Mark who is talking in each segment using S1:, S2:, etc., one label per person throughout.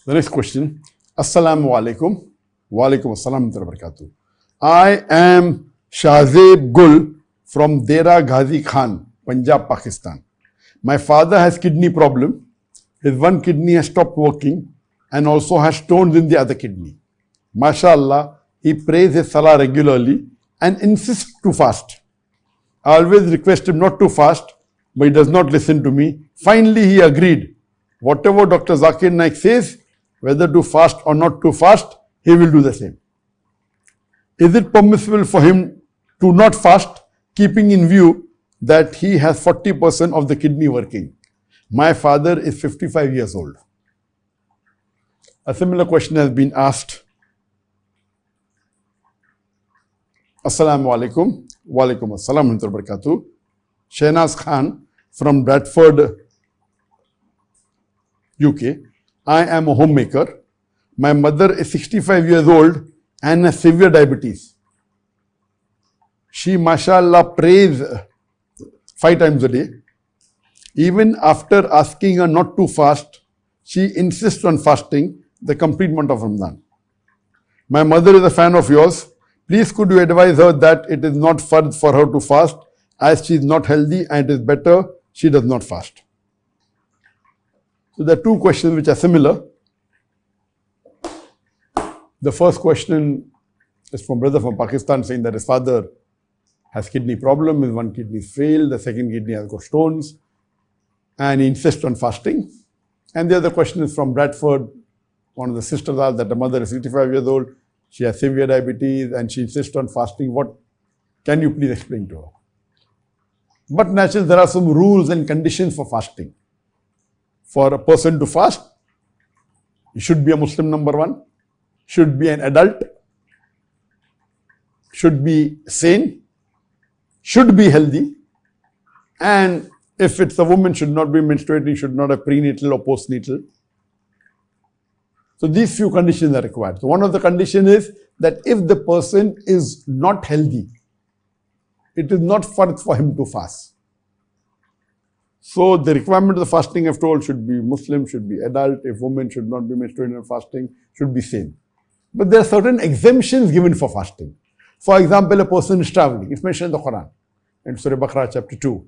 S1: The next question. Assalamu alaikum. Wa alaikum assalam wa barakatuh. I am Shahzeb Gul from Dera Ghazi Khan, Punjab, Pakistan. My father has kidney problem. His one kidney has stopped working and also has stones in the other kidney. MashaAllah, he prays his salah regularly and insists to fast. I always request him not to fast, but he does not listen to me. Finally, he agreed. Whatever Dr. Zakir Naik says, whether to fast or not to fast, he will do the same. Is it permissible for him to not fast, keeping in view that he has 40% of the kidney working? My father is 55 years old. A similar question has been asked. Assalamu alaikum. Wa alaikum assalam wa barakatuh. Shahnaz Khan from Bradford, UK. I am a homemaker. My mother is 65 years old and has severe diabetes. She, mashallah, prays 5 times a day. Even after asking her not to fast, she insists on fasting the complete month of Ramadan. My mother is a fan of yours. Please could you advise her that it is not fard for her to fast as she is not healthy and it is better she does not fast. So there are 2 questions which are similar. The first question is from brother from Pakistan saying that his father has kidney problem, his one kidney failed, the second kidney has got stones and he insists on fasting. And the other question is from Bradford, one of the sisters asked that the mother is 65 years old, she has severe diabetes and she insists on fasting. What can you please explain to her? But naturally there are some rules and conditions for fasting. For a person to fast, he should be a Muslim, number 1, should be an adult, should be sane, should be healthy, and if it's a woman, should not be menstruating, should not have prenatal or postnatal. So these few conditions are required. So one of the conditions is that if the person is not healthy, it is not fard for him to fast. So the requirement of the fasting, I've told, should be Muslim, should be adult. If women should not be menstruating and fasting, should be sane. But there are certain exemptions given for fasting. For example, a person is traveling. It's mentioned in the Quran. In Surah Baqarah chapter 2,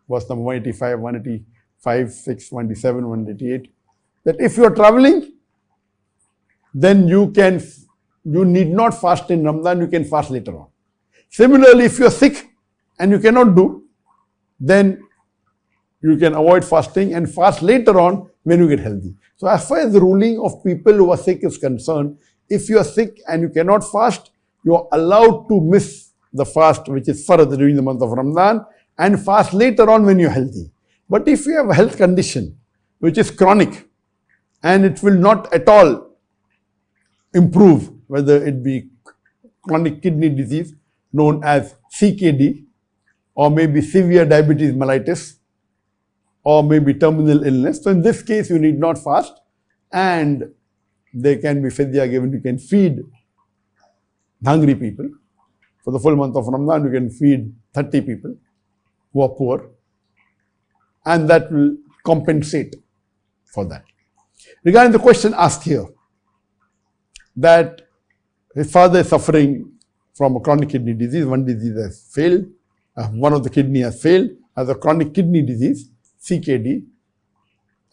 S1: verse number 185, 185, 6, 187, 188. That if you are traveling, then you need not fast in Ramadan, you can fast later on. Similarly, if you are sick and you cannot do, then you can avoid fasting and fast later on when you get healthy. So as far as the ruling of people who are sick is concerned, if you are sick and you cannot fast, you are allowed to miss the fast which is fard during the month of Ramadan and fast later on when you are healthy. But if you have a health condition which is chronic and it will not at all improve, whether it be chronic kidney disease known as CKD, or maybe severe diabetes mellitus, or maybe terminal illness. So in this case, you need not fast and there can be fidya given. You can feed hungry people. For the full month of Ramadan, you can feed 30 people who are poor and that will compensate for that. Regarding the question asked here, that his father is suffering from a chronic kidney disease, one disease has failed, one of the kidney has failed, has a chronic kidney disease, CKD,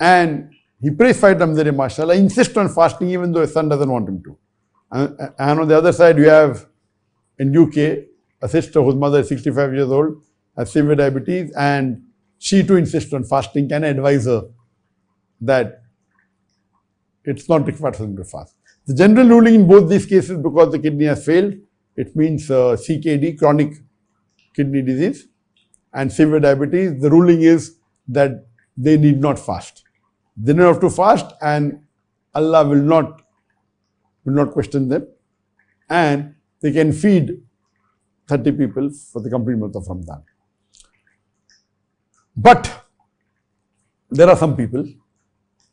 S1: and he prays 5 times a day, mashallah, insists on fasting even though his son doesn't want him to. And on the other side, you have in UK a sister whose mother is 65 years old, has severe diabetes, and she too insists on fasting. Can I advise her that it's not required for him to fast? The general ruling in both these cases, because the kidney has failed, it means CKD, chronic kidney disease, and severe diabetes, the ruling is that they need not fast. They don't have to fast and Allah will not question them, and they can feed 30 people for the complete month of Ramadan. But there are some people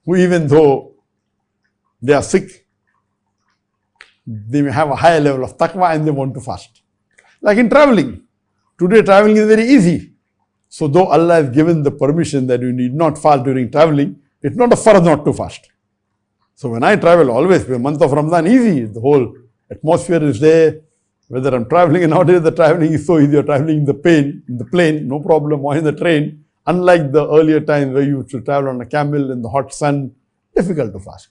S1: who, even though they are sick, they may have a higher level of taqwa and they want to fast. Like in traveling. Today traveling is very easy. So though Allah has given the permission that you need not fast during traveling, it's not a fard not to fast. So when I travel, always, the month of Ramadan, easy. The whole atmosphere is there. Whether I'm traveling, and nowadays the traveling is so easy. You're traveling in the plane, no problem, or in the train. Unlike the earlier times where you used to travel on a camel in the hot sun, difficult to fast.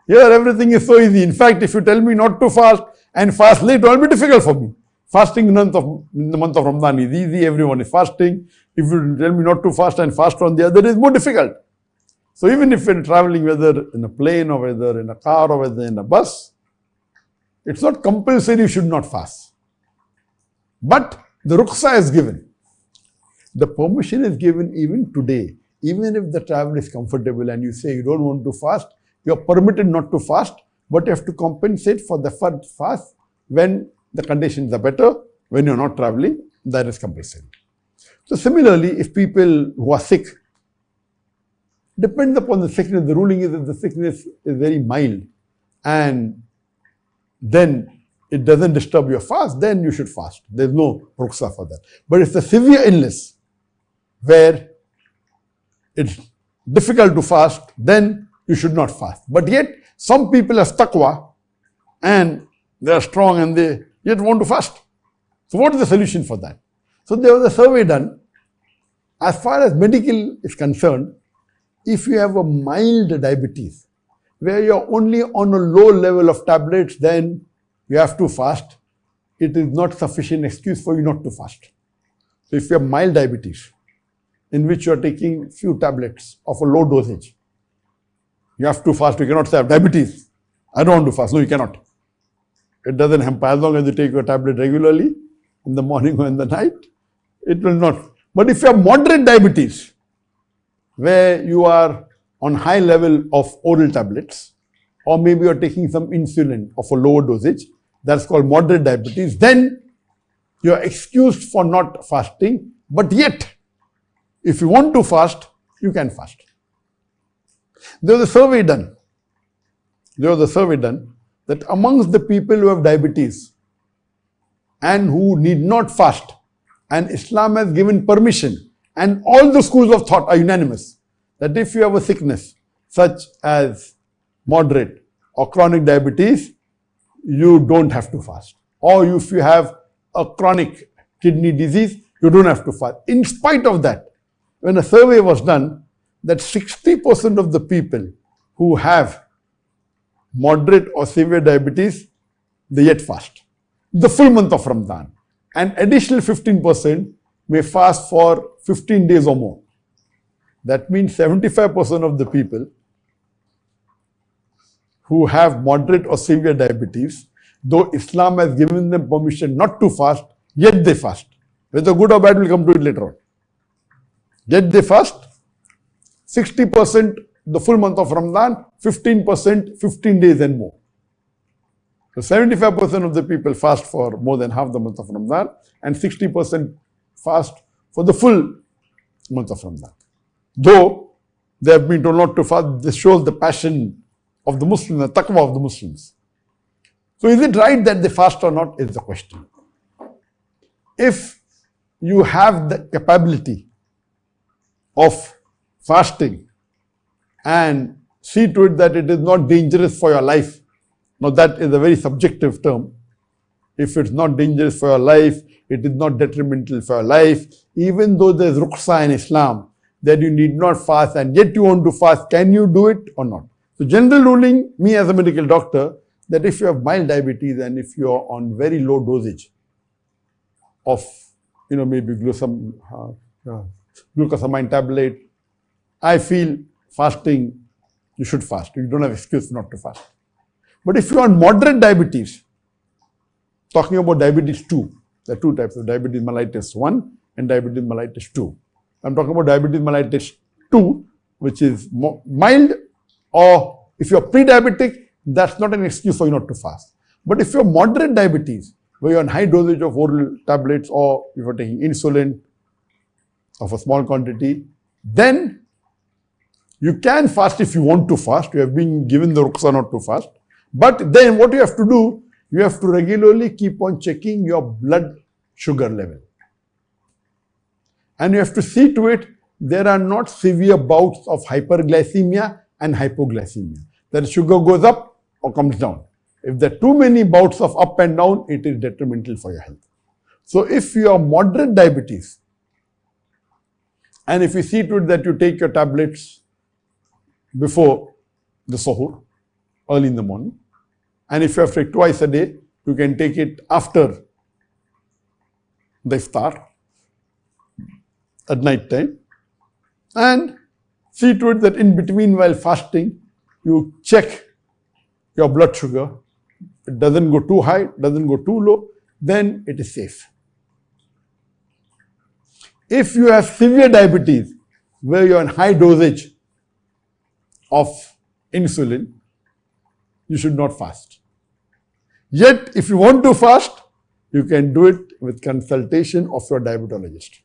S1: Here everything is so easy. In fact, if you tell me not to fast and fast late, it will be difficult for me. Fasting in the month of Ramadan is easy. Everyone is fasting. If you tell me not to fast and fast on the other, it is more difficult. So even if you're traveling, whether in a plane or whether in a car or whether in a bus, it's not compulsory you should not fast. But the rukhsa is given. The permission is given even today. Even if the travel is comfortable and you say you don't want to fast, you are permitted not to fast, but you have to compensate for the fast when the conditions are better. When you're not traveling, that is compulsory. So similarly, if people who are sick, depends upon the sickness. The ruling is that the sickness is very mild and then it doesn't disturb your fast, then you should fast. There's no rukhsa for that. But it's a severe illness where it's difficult to fast, then you should not fast. But yet, some people have taqwa and they are strong and they yet want to fast. So what is the solution for that? So there was a survey done. As far as medical is concerned, if you have a mild diabetes, where you're only on a low level of tablets, then you have to fast. It is not sufficient excuse for you not to fast. So if you have mild diabetes, in which you are taking few tablets of a low dosage, you have to fast. You cannot say I have diabetes, I don't want to fast. No, you cannot. It doesn't hamper. As long as you take your tablet regularly, in the morning or in the night, it will not. But if you have moderate diabetes, where you are on high level of oral tablets, or maybe you are taking some insulin of a lower dosage, that's called moderate diabetes, then you are excused for not fasting. But yet, if you want to fast, you can fast. There was a survey done. That amongst the people who have diabetes and who need not fast, and Islam has given permission, and all the schools of thought are unanimous, that if you have a sickness such as moderate or chronic diabetes, you don't have to fast. Or if you have a chronic kidney disease, you don't have to fast. In spite of that, when a survey was done, that 60% of the people who have moderate or severe diabetes, they yet fast the full month of Ramadan. And additional 15% may fast for 15 days or more. That means 75% of the people who have moderate or severe diabetes, though Islam has given them permission not to fast, yet they fast. Whether good or bad, we'll come to it later on. Yet they fast. 60% the full month of Ramadan, 15% 15 days and more. So 75% of the people fast for more than half the month of Ramadan, and 60% fast for the full month of Ramadan. Though they have been told not to fast, this shows the passion of the Muslims, the taqwa of the Muslims. So is it right that they fast or not is the question. If you have the capability of fasting and see to it that it is not dangerous for your life. Now that is a very subjective term. If it's not dangerous for your life, it is not detrimental for your life, even though there is rukhsa in Islam that you need not fast and yet you want to fast, can you do it or not? So general ruling, me as a medical doctor, that if you have mild diabetes and if you are on very low dosage of, maybe glucosamine tablet, I feel fasting, you should fast. You don't have excuse not to fast. But if you are on moderate diabetes, talking about diabetes 2, there are two types of diabetes mellitus 1 and diabetes mellitus 2. I'm talking about diabetes mellitus 2, which is mild, or if you're pre-diabetic, that's not an excuse for you not to fast. But if you're moderate diabetes, where you're on high dosage of oral tablets or if you're taking insulin of a small quantity, then you can fast if you want to fast. You have been given the rukhsa not to fast. But then what you have to do, you have to regularly keep on checking your blood sugar level. And you have to see to it there are not severe bouts of hyperglycemia and hypoglycemia. that sugar goes up or comes down. If there are too many bouts of up and down, it is detrimental for your health. So if you have moderate diabetes, and if you see to it that you take your tablets before the suhoor, early in the morning, and if you have to take twice a day, you can take it after the iftar at night time, and see to it that in between while fasting, you check your blood sugar. It doesn't go too high, doesn't go too low, then it is safe. If you have severe diabetes, where you're on high dosage of insulin, you should not fast. Yet, if you want to fast, you can do it with consultation of your diabetologist.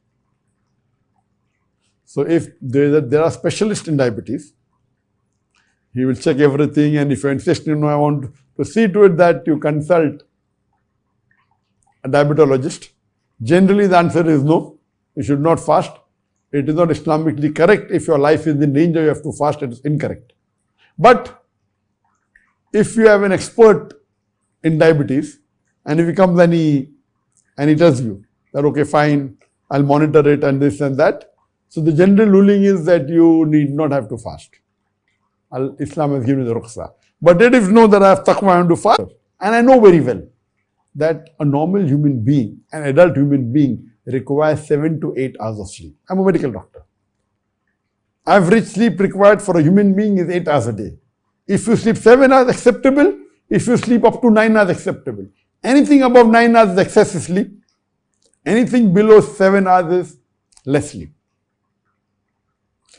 S1: So if there are specialists in diabetes, he will check everything, and if you insist, I want to see to it that you consult a diabetologist. Generally, the answer is no, you should not fast. It is not Islamically correct. If your life is in danger, you have to fast, it is incorrect. But if you have an expert in diabetes, and if he comes and he tells you that, okay, fine, I'll monitor it and this and that. So the general ruling is that you need not have to fast. Islam has given you the rukhsah. But it is know that I have taqwa, I have to fast. And I know very well that a normal human being, an adult human being, requires 7 to 8 hours of sleep. I'm a medical doctor. Average sleep required for a human being is 8 hours a day. If you sleep 7 hours, acceptable. If you sleep up to 9 hours, acceptable. Anything above 9 hours is excessive sleep. Anything below 7 hours is less sleep.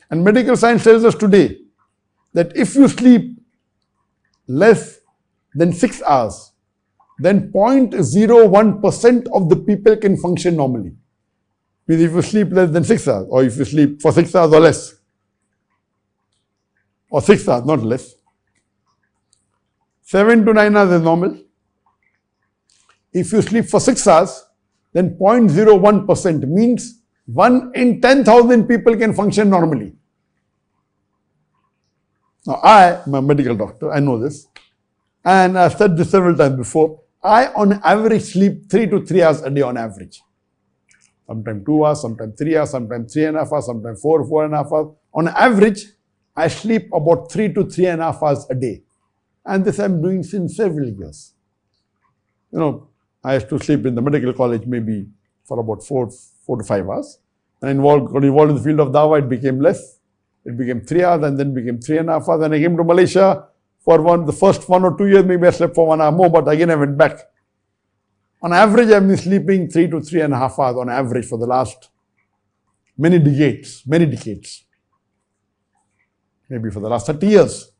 S1: And medical science tells us today that if you sleep less than 6 hours, then 0.01% of the people can function normally. Means if you sleep less than 6 hours, or if you sleep for 6 hours or less, or 6 hours, not less, 7 to 9 hours is normal. If you sleep for 6 hours, then 0.01% means 1 in 10,000 people can function normally. Now, I'm a medical doctor, I know this, and I've said this several times before. I, on average, sleep 3 to 3 hours a day on average. Sometimes 2 hours, sometimes 3 hours, sometimes 3.5 hours, sometimes 4.5 hours. On average, I sleep about 3 to 3.5 hours a day. And this I'm doing since several years. I used to sleep in the medical college maybe for about 4 to 5 hours. And got involved in the field of dawah, it became less. It became 3 hours and then became 3.5 hours. And I came to Malaysia for the first 1 or 2 years, maybe I slept for 1 hour more, but again I went back. On average, I've been sleeping 3 to 3.5 hours on average for the last many decades. Maybe for the last 30 years.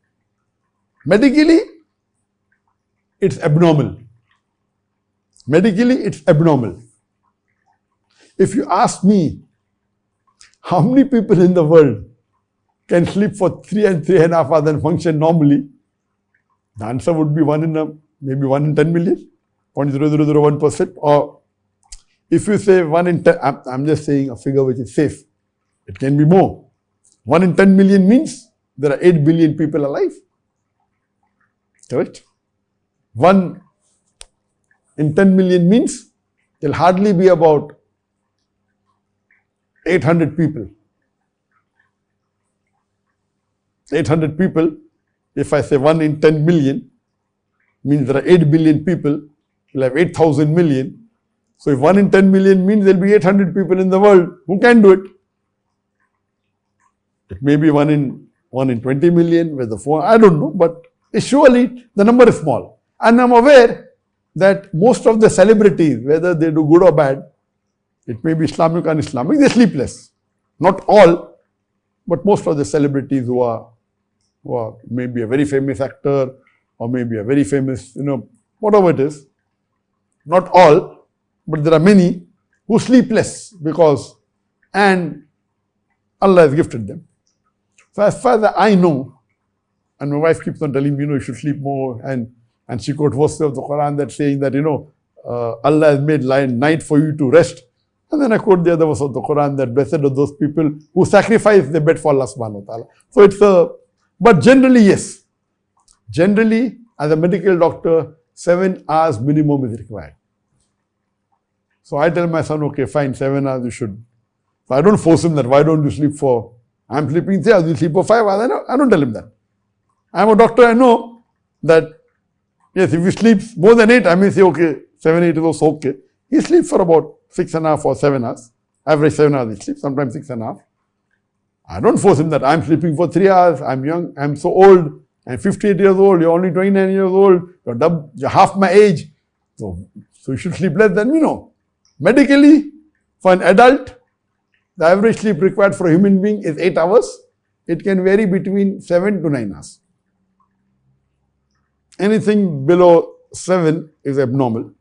S1: Medically, it's abnormal. If you ask me, how many people in the world can sleep for 3 and 3.5 hours and function normally? The answer would be maybe 1 in 10 million, 0.0001%. Or if you say 1 in 10, I'm just saying a figure which is safe. It can be more. 1 in 10 million means there are 8 billion people alive. Correct? 1 in 10 million means there will hardly be about 800 people. 800 people, if I say 1 in 10 million, means there are 8 billion people, we'll have 8,000 million. So if 1 in 10 million means there will be 800 people in the world who can do it. It may be 1 in 20 million with the phone, I don't know, but surely the number is small. And I'm aware that most of the celebrities, whether they do good or bad, it may be Islamic or un-Islamic, they sleep less. Not all, but most of the celebrities who are maybe a very famous actor or maybe a very famous, whatever it is. Not all, but there are many who sleep less and Allah has gifted them. So as far as I know, and my wife keeps on telling me, you should sleep more, and she quotes verses of the Quran that saying that, Allah has made night for you to rest. And then I quote the other verse of the Quran that blessed are those people who sacrifice their bed for Allah subhanahu wa ta'ala. So but generally, yes, Generally, as a medical doctor, 7 hours minimum is required. So I tell my son, okay, fine, 7 hours you should. So I don't force him that, why don't you sleep for, I'm sleeping 3 hours, you sleep for 5 hours. I don't tell him that. I'm a doctor, I know that, yes, if he sleeps more than 8, I may say, okay, 7, 8 is also okay. He sleeps for about 6.5 or 7 hours. Average 7 hours he sleeps, sometimes 6.5. I don't force him that I'm sleeping for 3 hours, I'm young, I'm so old, I'm 58 years old, you're only 29 years old, you're half my age. So you should sleep less than me, no. Medically, for an adult, the average sleep required for a human being is 8 hours. It can vary between 7 to 9 hours. Anything below 7 is abnormal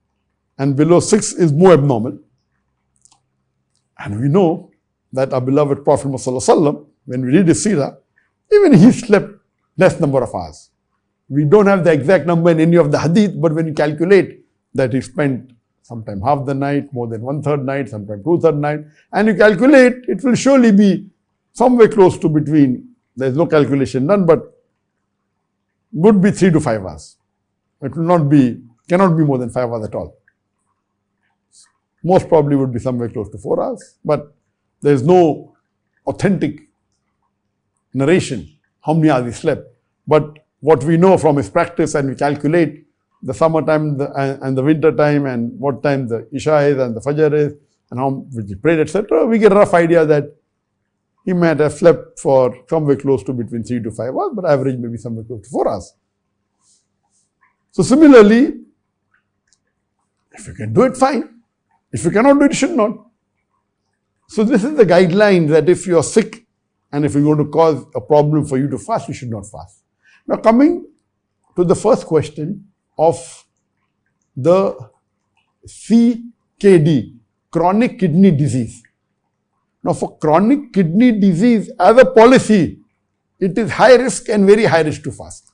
S1: and below 6 is more abnormal. And we know that our beloved Prophet Muhammad, when we read his seerah, even he slept less number of hours. We don't have the exact number in any of the hadith, but when you calculate that he spent sometimes half the night, more than 1/3 night, sometimes 2/3 night, and you calculate, it will surely be somewhere close to between, there is no calculation done, but would be 3 to 5 hours. It will not be, cannot be more than 5 hours at all. Most probably would be somewhere close to 4 hours, but there is no authentic narration how many hours he slept. But what we know from his practice, and we calculate the summertime and the winter time and what time the Isha is and the Fajr is and how much he prayed, etc., we get a rough idea that he might have slept for somewhere close to between 3 to 5 hours, but average maybe somewhere close to 4 hours. So similarly, if you can do it, fine. If you cannot do it, you should not. So this is the guideline that if you are sick and if you're going to cause a problem for you to fast, you should not fast. Now coming to the first question of the CKD, chronic kidney disease. Now for chronic kidney disease, as a policy, it is high risk and very high risk to fast.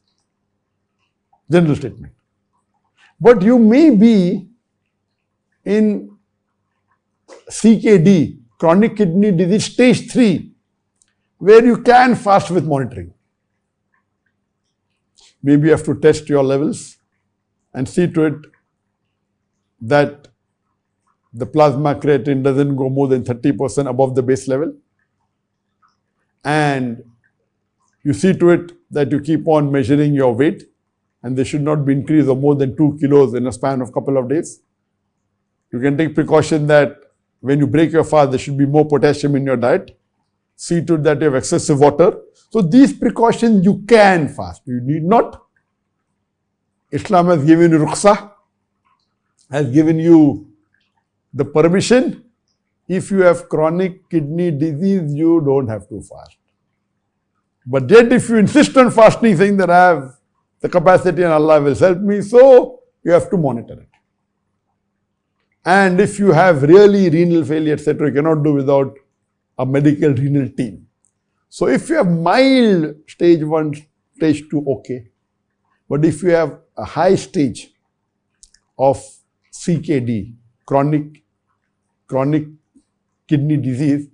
S1: General statement. But you may be in CKD, chronic kidney disease stage 3, where you can fast with monitoring. Maybe you have to test your levels and see to it that the plasma creatinine doesn't go more than 30% above the base level. And you see to it that you keep on measuring your weight, and they should not be increased of more than 2 kilos in a span of a couple of days. You can take precaution that when you break your fast, there should be more potassium in your diet. See to it that you have excessive water. So these precautions you can fast. You need not. Islam has given you rukhsah, has given you the permission. If you have chronic kidney disease, you don't have to fast. But yet if you insist on fasting, saying that I have the capacity and Allah will help me, so you have to monitor it. And if you have really renal failure, etc., you cannot do without a medical renal team. So if you have mild stage 1, stage 2, okay. But if you have a high stage of CKD, chronic kidney disease,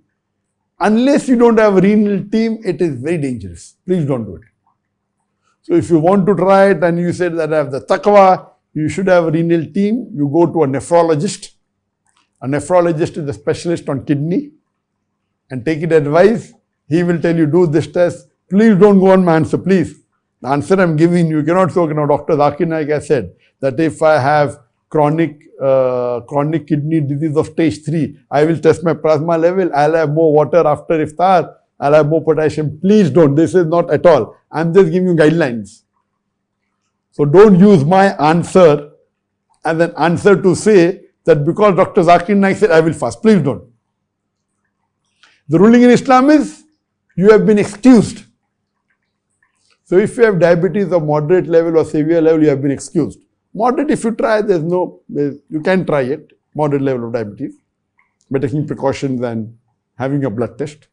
S1: unless you don't have a renal team, it is very dangerous. Please don't do it. So if you want to try it and you said that I have the taqwa, you should have a renal team, you go to a nephrologist. A nephrologist is a specialist on kidney, and take it advice. He will tell you, do this test. Please don't go on my answer, please. The answer I'm giving you cannot say, okay, now Dr. Zakir Naik has said that if I have chronic kidney disease of stage 3, I will test my plasma level, I'll have more water after iftar, I'll have more potassium. Please don't. This is not at all. I'm just giving you guidelines. So don't use my answer as an answer to say that because Dr. Zakir Naik said I will fast. Please don't. The ruling in Islam is you have been excused. So if you have diabetes of moderate level or severe level, you have been excused. Moderate, if you try, you can try it, moderate level of diabetes, by taking precautions and having a blood test.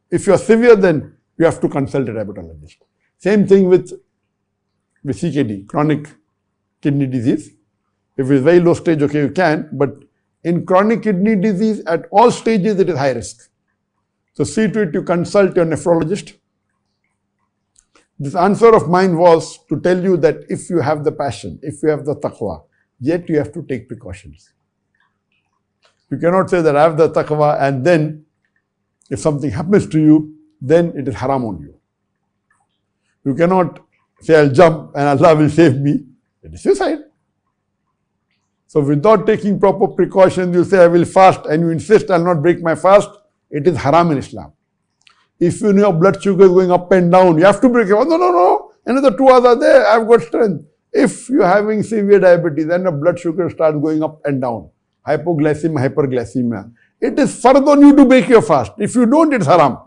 S1: If you are severe, then you have to consult a diabetologist. Same thing with CKD, chronic kidney disease. If it is very low stage, okay, you can, but in chronic kidney disease, at all stages, it is high risk. So see to it, you consult your nephrologist. This answer of mine was to tell you that if you have the passion, if you have the taqwa, yet you have to take precautions. You cannot say that I have the taqwa and then if something happens to you, then it is haram on you. You cannot say I'll jump and Allah will save me. It is suicide. So without taking proper precautions, you say I will fast and you insist I'll not break my fast, it is haram in Islam. If you know your blood sugar is going up and down, you have to break it. Oh, no. Another 2 hours are there, I've got strength. If you're having severe diabetes and your blood sugar starts going up and down, hypoglycemia, hyperglycemia, it is further on you to break your fast. If you don't, it's haram.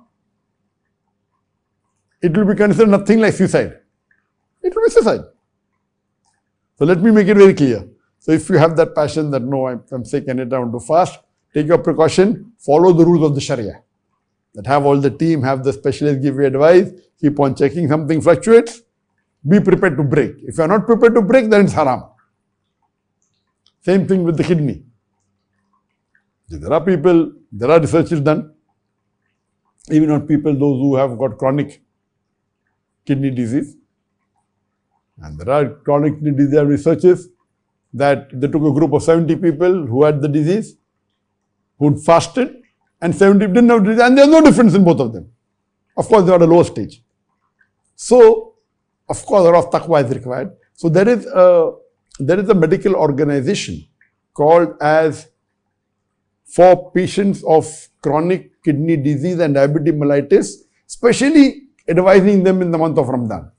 S1: It will be considered nothing like suicide. It will be suicide. So let me make it very clear. So if you have that passion that no, I'm sick and I want to fast, take your precaution, follow the rules of the Sharia. That have all the team, have the specialist give you advice, keep on checking, something fluctuates, be prepared to break. If you are not prepared to break, then it's haram. Same thing with the kidney. There are people, there are researches done, even on people, those who have got chronic kidney disease. And there are chronic kidney disease researches that they took a group of 70 people who had the disease, who fasted, and 70 didn't have disease, and there's no difference in both of them. Of course, they are at a lower stage. So, of course, a lot of taqwa is required. So there is a medical organization called as for patients of chronic kidney disease and diabetes mellitus, especially advising them in the month of Ramadan.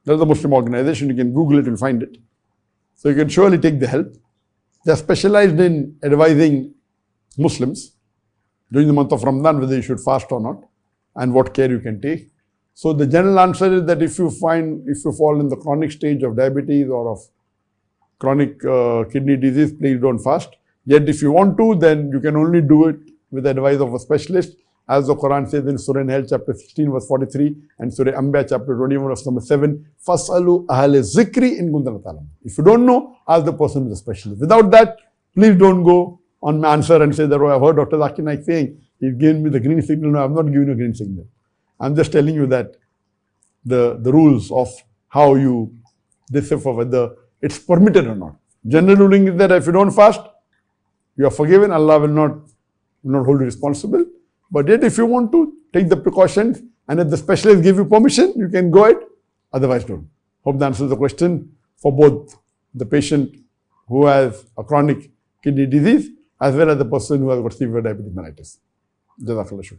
S1: There's a Muslim organization, you can Google it and find it. So you can surely take the help. They are specialized in advising Muslims during the month of Ramadan whether you should fast or not and what care you can take. So the general answer is that if you fall in the chronic stage of diabetes or of chronic kidney disease, please don't fast. Yet if you want to, then you can only do it with the advice of a specialist, as the Quran says in Surah Nahl chapter 16 verse 43 and Surah Anbiya chapter 21 verse number 7, Fasalu ahle zikri in kuntum ta'lamun. If you don't know, ask the person who is a specialist. Without that, please don't go on my answer and say that, oh, I've heard Dr. Zakir Naik saying, he's given me the green signal. No, I'm not giving you a green signal. I'm just telling you that the rules of how you decipher whether it's permitted or not. General ruling is that if you don't fast, you are forgiven. Allah will not hold you responsible. But yet if you want to, take the precautions, and if the specialist give you permission, you can go ahead. Otherwise, don't. Hope that answers the question for both the patient who has a chronic kidney disease as well as the person who has got severe diabetes mellitus. Jazakallah shukr.